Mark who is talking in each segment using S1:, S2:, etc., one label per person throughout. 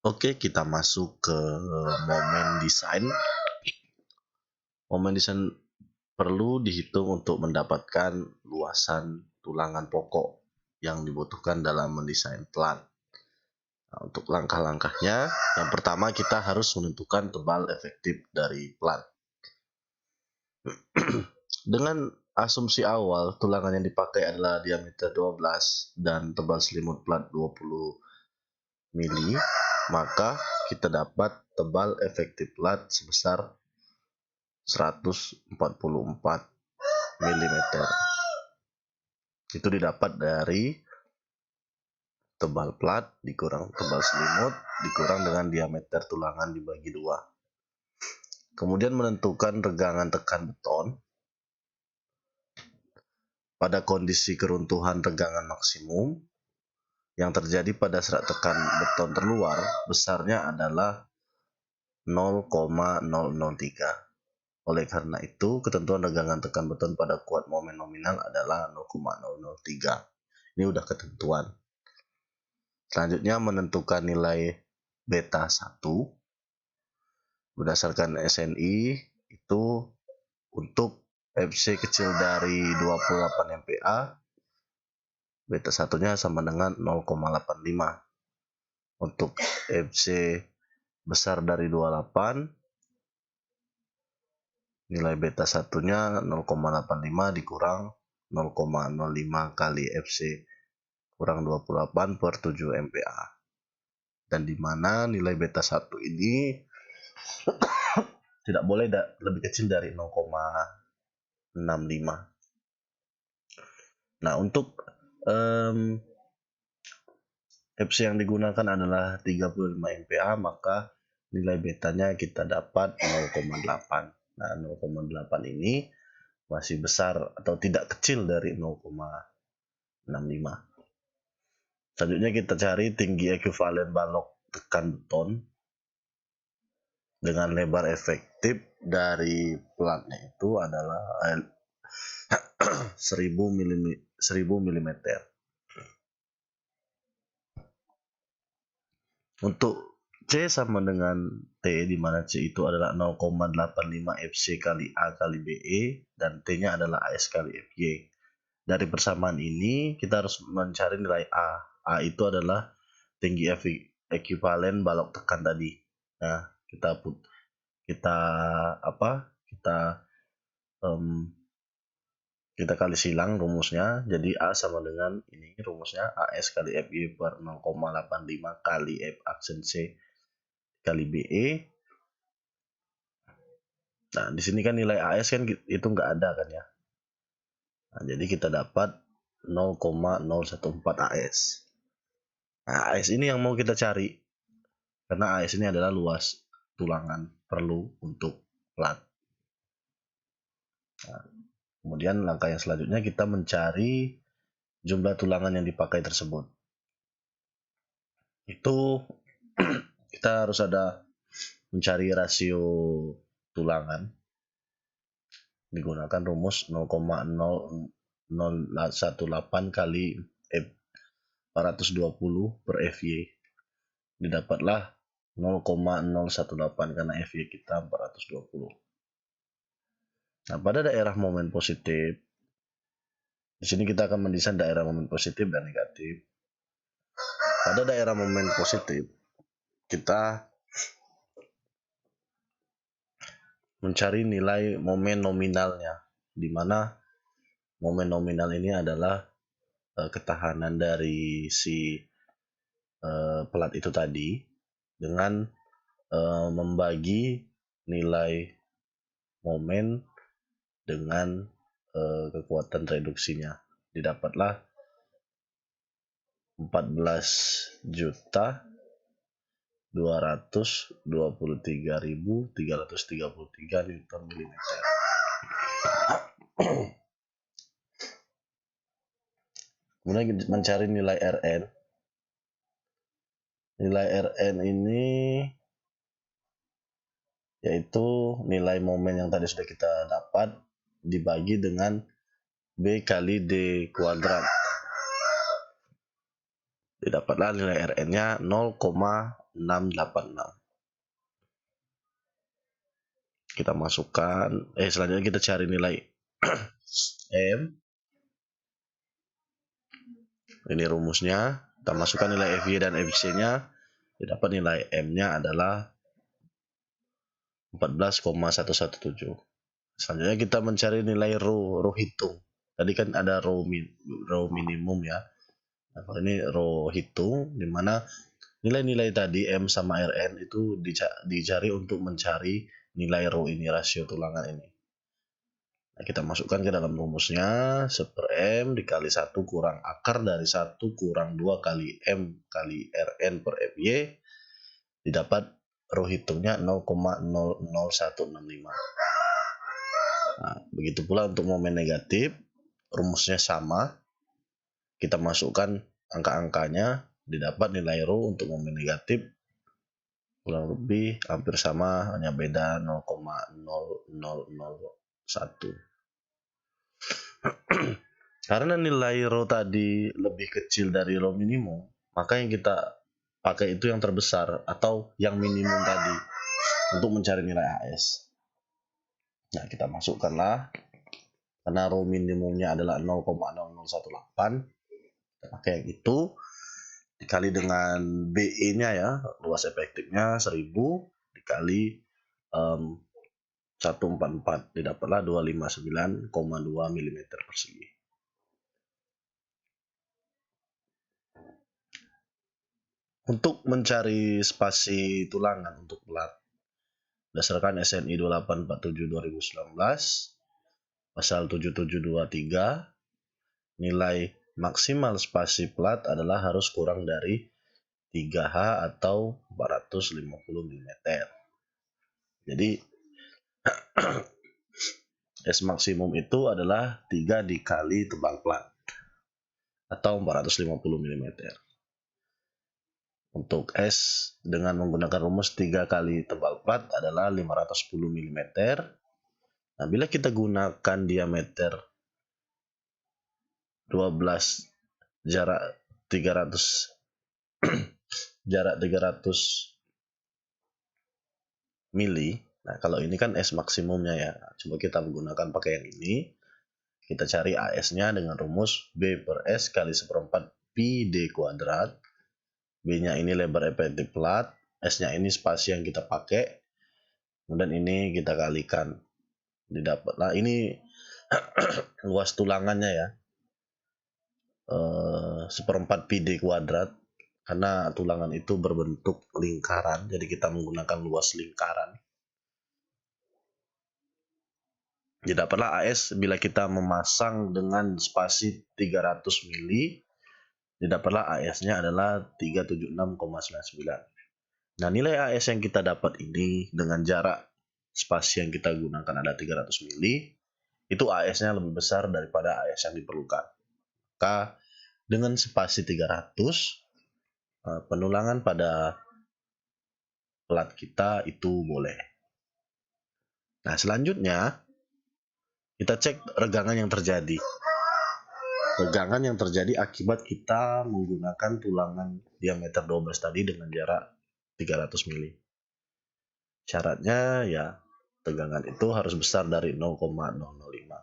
S1: Oke, kita masuk ke momen desain. Momen desain perlu dihitung untuk mendapatkan luasan tulangan pokok yang dibutuhkan dalam mendesain plat. Nah, untuk langkah-langkahnya, yang pertama kita harus menentukan tebal efektif dari plat. Dengan asumsi awal, tulangan yang dipakai adalah diameter 12 dan tebal selimut plat 20 mili, maka kita dapat tebal efektif plat sebesar 144 mm. Itu didapat dari tebal plat dikurang tebal selimut dikurang dengan diameter tulangan dibagi 2. Kemudian menentukan regangan tekan beton. Pada kondisi keruntuhan regangan maksimum yang terjadi pada serat tekan beton terluar besarnya adalah 0,003. Oleh karena itu, ketentuan regangan tekan beton pada kuat momen nominal adalah 0,003. Ini udah ketentuan. Selanjutnya menentukan nilai beta 1 berdasarkan SNI itu untuk FC kecil dari 28 MPa, beta 1-nya sama dengan 0,85. Untuk FC besar dari 28, nilai beta 1-nya 0,85 dikurang 0,05 kali FC kurang 28 per 7 MPa. Dan di mana nilai beta 1 ini tidak boleh lebih kecil dari 0,65. Nah, untuk FC yang digunakan adalah 35 MPa, maka nilai betanya kita dapat 0,8. Nah, 0,8 ini masih besar atau tidak kecil dari 0,65. Selanjutnya kita cari tinggi ekuivalen balok tekan beton dengan lebar efektif dari platnya itu adalah 1000 mm. Untuk C sama dengan T, di mana C itu adalah 0,85 FC kali A kali BE dan T-nya adalah AS kali FY. Dari persamaan ini kita harus mencari nilai A. A itu adalah tinggi ekuivalen balok tekan tadi. Nah, kita kali silang rumusnya, jadi A sama dengan ini rumusnya AS kali FY per 0,85 kali F aksen C kali BE. Nah, di sini kan nilai AS kan itu nggak ada kan ya. Nah, jadi kita dapat 0,014 AS. Nah, AS ini yang mau kita cari. Karena AS ini adalah luas tulangan perlu untuk plat. Nah, kemudian langkah yang selanjutnya kita mencari jumlah tulangan yang dipakai tersebut. Itu kita harus ada mencari rasio tulangan. Digunakan rumus 0,0018 kali F 420 per FY. Didapatlah 0,018 karena FY kita 420. Nah, pada daerah momen positif, di sini kita akan mendesain daerah momen positif dan negatif. Pada daerah momen positif, kita mencari nilai momen nominalnya, di mana momen nominal ini adalah ketahanan dari si plat itu tadi dengan membagi nilai momen dengan kekuatan reduksinya. Didapatlah 14.223.333 Newton mm. Kemudian mencari nilai Rn. Nilai Rn ini yaitu nilai momen yang tadi sudah kita dapat dibagi dengan B kali D kuadrat. Didapatlah nilai Rn-nya 0,014 0,686. Kita masukkan, selanjutnya kita cari nilai M. Ini rumusnya, kita masukkan nilai FY dan FC-nya, didapat nilai M-nya adalah 14,117. Selanjutnya kita mencari nilai row hitung. Tadi kan ada row minimum ya. Nah, kalau ini row hitung, dimana nilai-nilai tadi M sama Rn itu dicari untuk mencari nilai row ini, rasio tulangan ini. Nah, kita masukkan ke dalam rumusnya, 1 per M dikali 1 kurang akar dari 1 kurang 2 kali M kali Rn per Fy, didapat row hitungnya 0,00165. Nah, begitu pula untuk momen negatif, rumusnya sama. Kita masukkan angka-angkanya, didapat nilai row untuk momen negatif kurang lebih hampir sama, hanya beda 0,0001. Karena nilai row tadi lebih kecil dari row minimum, maka yang kita pakai itu yang terbesar atau yang minimum tadi untuk mencari nilai AS. Nah, kita masukkanlah, karena row minimumnya adalah 0,0018, kita pakai yang itu dikali dengan BE-nya ya, luas efektifnya 1000 dikali 144, didapatlah 259,2 mm persegi. Untuk mencari spasi tulangan untuk pelat, berdasarkan SNI 2847/2019, pasal 7723, nilai maksimal spasi pelat adalah harus kurang dari 3H atau 450 mm. Jadi S maksimum itu adalah 3 dikali tebal plat atau 450 mm. Untuk S dengan menggunakan rumus 3 kali tebal plat adalah 510 mm. Nah, bila kita gunakan diameter 12 jarak 300 mili. Nah, kalau ini kan S maksimumnya ya. Coba kita menggunakan pakai yang ini. Kita cari AS-nya dengan rumus B per S kali 1/4 pi D kuadrat. B-nya ini lebar efektif plat, S-nya ini spasi yang kita pakai, kemudian ini kita kalikan, didapatlah ini luas tulangannya ya, 1/4 pi D kuadrat, karena tulangan itu berbentuk lingkaran, jadi kita menggunakan luas lingkaran. Didapatlah AS bila kita memasang dengan spasi 300 mili, didapatlah AS-nya adalah 376,99. Nah, nilai AS yang kita dapat ini dengan jarak spasi yang kita gunakan ada 300 mili, itu AS-nya lebih besar daripada AS yang diperlukan. Maka dengan spasi 300, penulangan pada plat kita itu boleh. Nah, selanjutnya kita cek regangan yang terjadi. Regangan yang terjadi akibat kita menggunakan tulangan diameter 12 tadi dengan jarak 300 mili. Syaratnya ya tegangan itu harus besar dari 0,005.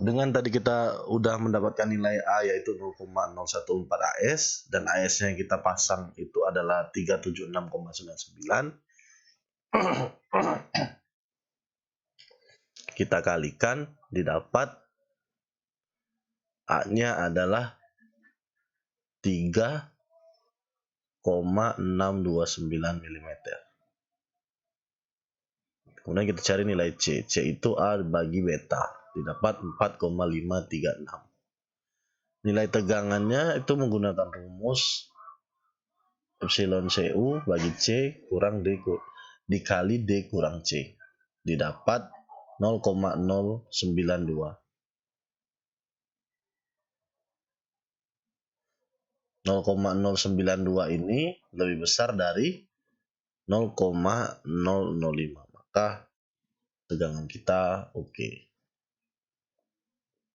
S1: Dengan tadi kita udah mendapatkan nilai A yaitu 0,014 AS dan AS-nya yang kita pasang itu adalah 376,99. Kita kalikan, didapat A-nya adalah 3,629 mm. Kemudian kita cari nilai C. C itu A bagi beta, didapat 4,536. Nilai tegangannya itu menggunakan rumus epsilon CU bagi C kurang D dikali D kurang C, didapat 0,092. 0,092 ini lebih besar dari 0,005, maka tegangan kita oke.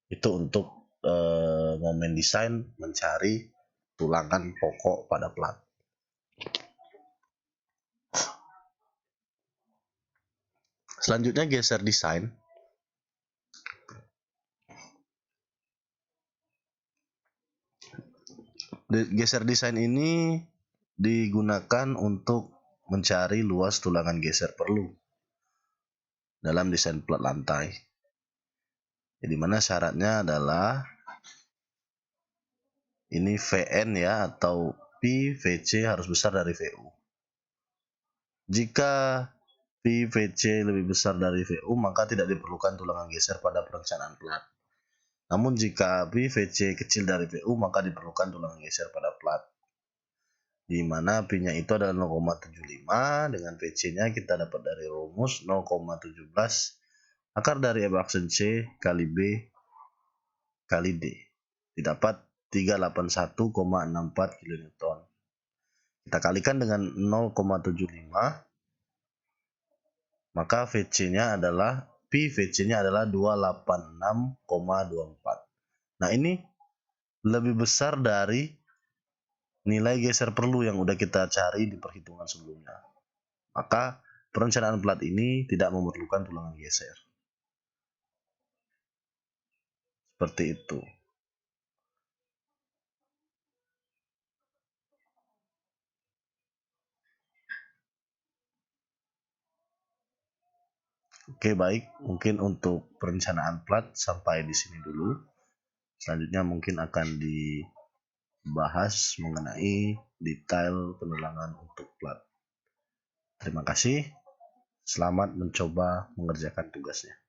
S1: Itu untuk momen desain mencari tulangan pokok pada plat. Selanjutnya geser desain. Geser desain ini digunakan untuk mencari luas tulangan geser perlu dalam desain plat lantai. Jadi mana syaratnya adalah ini VN ya, atau P VC harus besar dari VU. Jika P VC lebih besar dari VU, maka tidak diperlukan tulangan geser pada perencanaan plat. Namun jika P VC kecil dari VU, maka diperlukan tulangan geser pada plat. Di mana P-nya itu adalah 0,75, dengan VC-nya kita dapat dari rumus 0,17 akar dari M aksen C kali B kali D. Didapat 381,64 kN. Kita kalikan dengan 0,75, maka VC-nya adalah P VC-nya adalah 286,24. Nah, ini lebih besar dari nilai geser perlu yang udah kita cari di perhitungan sebelumnya. Maka perencanaan plat ini tidak memerlukan tulangan geser. Seperti itu. Oke, baik. Mungkin untuk perencanaan plat sampai di sini dulu. Selanjutnya mungkin akan dibahas mengenai detail penulangan untuk plat. Terima kasih. Selamat mencoba mengerjakan tugasnya.